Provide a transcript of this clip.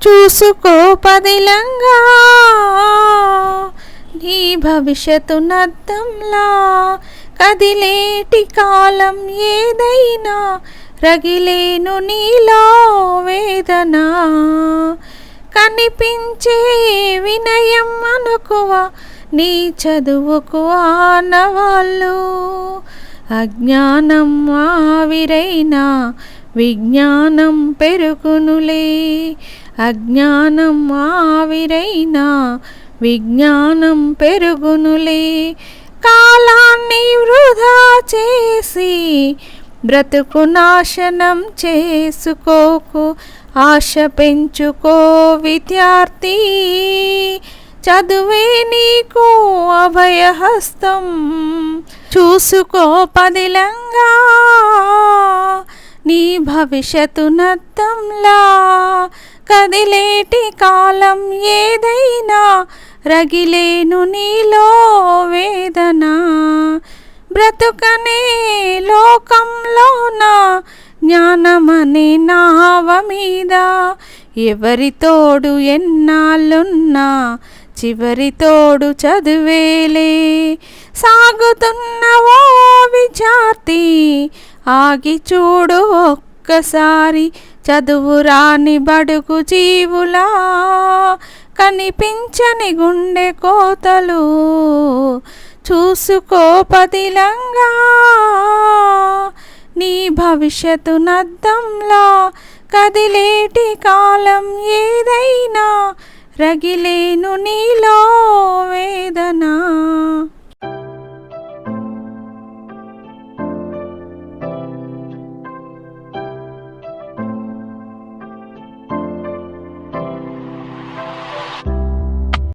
చూసుకో పదిలంగా నీ భవిష్యత్తు నద్దంలా, కదిలేటి కాలం ఏదైనా రగిలేను నీలో వేదన. కనిపించే వినయం అనుకువ నీ చదువుకు ఆనవాళ్ళు, అజ్ఞానం ఆవిరైనా విజ్ఞానం పెరుగునులే. అజ్ఞానం ఆవిరైనా విజ్ఞానం పెరుగునులే. కాలాన్ని వృధా చేసి బ్రతుకు నాశనం చేసుకోకు, ఆశ పెంచుకో విద్యార్థి. చదువే నీకు అభయహస్తం, చూసుకో పదిలంగా నీ భవిష్యత్తు నద్దంలా, కదిలేటి కాలం ఏదైనా రగిలేను నీలో వేదన. బ్రతుకనే లోకంలోన జ్ఞానమనే నావ మీద, ఎవరి తోడు ఎన్నాళ్ళున్నా చివరి తోడు చదువేలే. సాగుతున్న ఓ విద్యార్థి ఆగి చూడు ఒక్కసారి, చదువు రాని బడుగు జీవులా కనిపించని గుండె కోతలు. చూసుకో పదిలంగా నీ భవిష్యత్తు నద్దంలా, కదిలేటి కాలం ఏదైనా రగిలేను నీలో వేదన.